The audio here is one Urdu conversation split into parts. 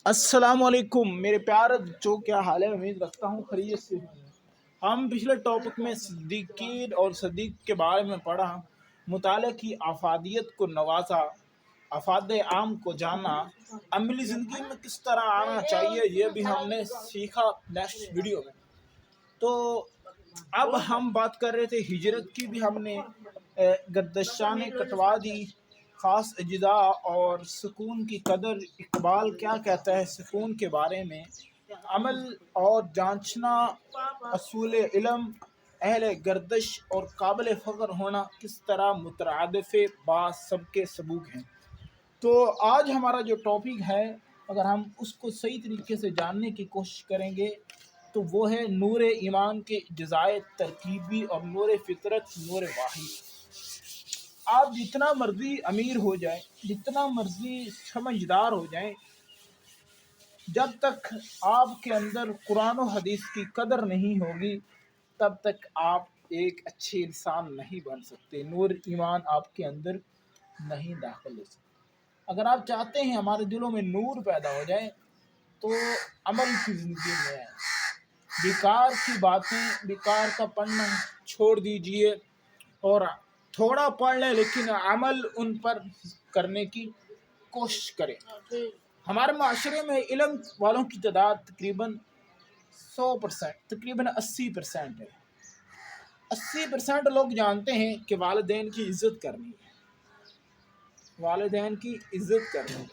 السلام علیکم میرے پیار جو کیا حال ہے، امید رکھتا ہوں خیریت سے ہوں۔ ہم پچھلے ٹاپک میں صدیقین اور صدیق کے بارے میں پڑھا، مطالعہ کی افادیت کو نوازا، افاد عام کو جانا، عملی زندگی میں کس طرح آنا چاہیے یہ بھی ہم نے سیکھا نیکسٹ ویڈیو میں۔ تو اب ہم بات کر رہے تھے ہجرت کی، بھی ہم نے گردشاں نے کٹوا دی، خاص اجزاء اور سکون کی قدر، اقبال کیا کہتا ہے سکون کے بارے میں، عمل اور جانچنا، اصول علم، اہل گردش اور قابل فخر ہونا کس طرح مترادف با سب کے سبوک ہیں۔ تو آج ہمارا جو ٹاپک ہے، اگر ہم اس کو صحیح طریقے سے جاننے کی کوشش کریں گے تو وہ ہے نور ایمان کے جزائے ترکیبی اور نور فطرت، نور واحد۔ آپ جتنا مرضی امیر ہو جائیں، جتنا مرضی سمجھدار ہو جائیں، جب تک آپ کے اندر قرآن و حدیث کی قدر نہیں ہوگی تب تک آپ ایک اچھے انسان نہیں بن سکتے، نور ایمان آپ کے اندر نہیں داخل ہو سکتے۔ اگر آپ چاہتے ہیں ہمارے دلوں میں نور پیدا ہو جائے تو عمل کی زندگی میں آئیں، بیکار کی باتیں، بیکار کا پڑھنا چھوڑ دیجئے اور تھوڑا پڑھ لیں لیکن عمل ان پر کرنے کی کوشش کریں۔ ہمارے معاشرے میں علم والوں کی تعداد تقریباً 100%، تقریباً 80% ہے۔ 80% لوگ جانتے ہیں کہ والدین کی عزت کرنی ہے، والدین کی عزت کرنی ہے۔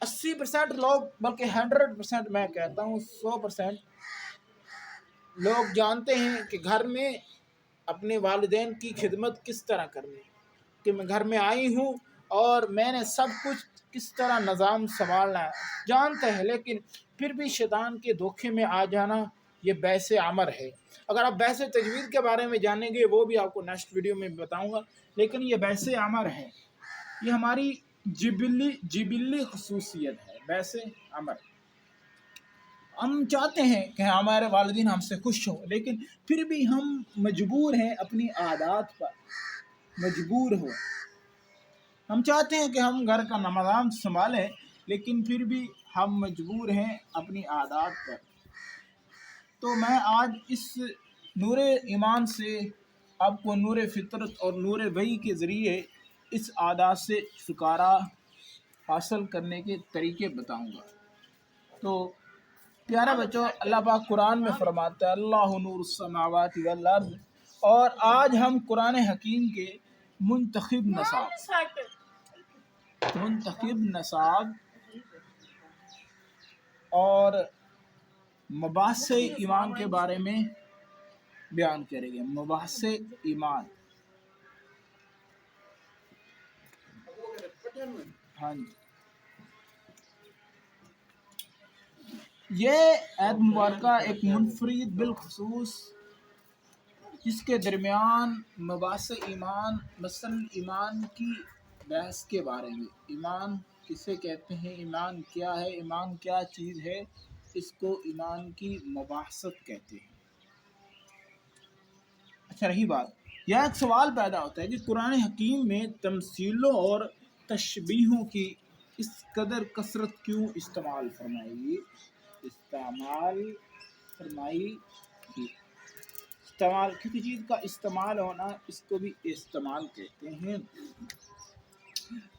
80% لوگ، بلکہ 100%، میں کہتا ہوں 100% لوگ جانتے ہیں کہ گھر میں اپنے والدین کی خدمت کس طرح کرنی ہے، کہ میں گھر میں آئی ہوں اور میں نے سب کچھ کس طرح نظام سنبھالنا ہے، جانتے ہیں، لیکن پھر بھی شیطان کے دھوکے میں آ جانا یہ بیس امر ہے۔ اگر آپ بیس تجوید کے بارے میں جانیں گے وہ بھی آپ کو نیکسٹ ویڈیو میں بتاؤں گا، لیکن یہ بیس امر ہے، یہ ہماری جبلی خصوصیت ہے، بیس امر۔ ہم چاہتے ہیں کہ ہمارے والدین ہم سے خوش ہوں، لیکن پھر بھی ہم مجبور ہیں اپنی عادات پر، مجبور ہو۔ ہم چاہتے ہیں کہ ہم گھر کا نظام سنبھالیں لیکن پھر بھی ہم مجبور ہیں اپنی عادات پر۔ تو میں آج اس نور ایمان سے آپ کو نور فطرت اور نور وحی کے ذریعے اس عادات سے چھٹکارا حاصل کرنے کے طریقے بتاؤں گا۔ تو پیارا بچوں، اللہ پاک قرآن میں فرماتا ہے اللہ نور السماوات والارض، اور آج ہم قرآن حکیم کے منتخب نصاب اور مباحث ایمان کے بارے میں بیان کریں گے۔ مباحث ایمان، ہاں جی، یہ عید مبارکہ ایک منفرد بالخصوص جس کے درمیان مباحث ایمان، مثلا ایمان کی بحث کے بارے میں، ایمان کسے کہتے ہیں، ایمان کیا ہے، ایمان کیا چیز ہے، اس کو ایمان کی مباحثت کہتے ہیں۔ اچھا، رہی بات، یہاں ایک سوال پیدا ہوتا ہے کہ قرآن حکیم میں تمثیلوں اور تشبیہوں کی اس قدر کثرت کیوں استعمال فرمائی گئی؟ استعمال کسی چیز کا استعمال ہونا، اس کو بھی استعمال کہتے ہیں۔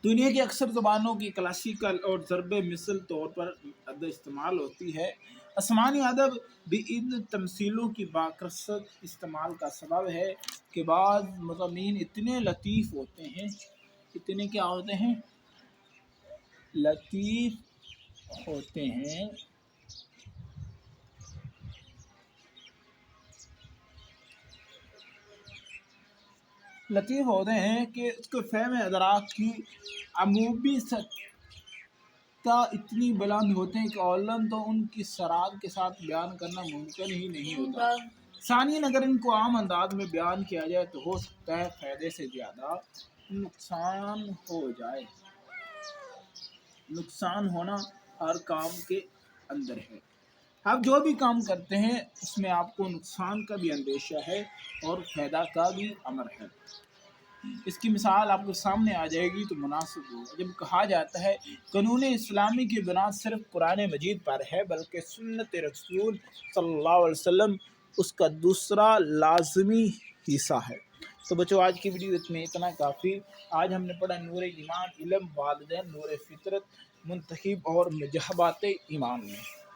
دنیا کی اکثر زبانوں کی کلاسیکل اور ضرب مثل طور پر استعمال ہوتی ہے۔ آسمانی ادب بھی ان تمثیلوں کی باکثرت استعمال کا سبب ہے کہ بعض مضامین اتنے لطیف ہوتے ہیں، اتنے کیا ہوتے ہیں، لطیف ہوتے ہیں، کہ اس کو فہم ادراک کی عمومی سطح اتنی بلند ہوتے ہیں کہ اولاً تو ان کی سرعت کے ساتھ بیان کرنا ممکن ہی نہیں ہوتا۔ ثانیاً اگر ان کو عام انداز میں بیان کیا جائے تو ہو سکتا ہے فائدے سے زیادہ نقصان ہو جائے۔ نقصان ہونا ہر کام کے اندر ہے۔ آپ جو بھی کام کرتے ہیں اس میں آپ کو نقصان کا بھی اندیشہ ہے اور فائدہ کا بھی امر ہے۔ اس کی مثال آپ کو سامنے آ جائے گی تو مناسب ہوگا جب کہا جاتا ہے قانون اسلامی کی بنیاد صرف قرآن مجید پر ہے بلکہ سنت رسول صلی اللہ علیہ وسلم اس کا دوسرا لازمی حصہ ہے۔ تو بچوں آج کی ویڈیو میں اتنا کافی۔ آج ہم نے پڑھا نور ایمان، علم، والدین، نور فطرت، منتخب اور مجہبات ایمان میں۔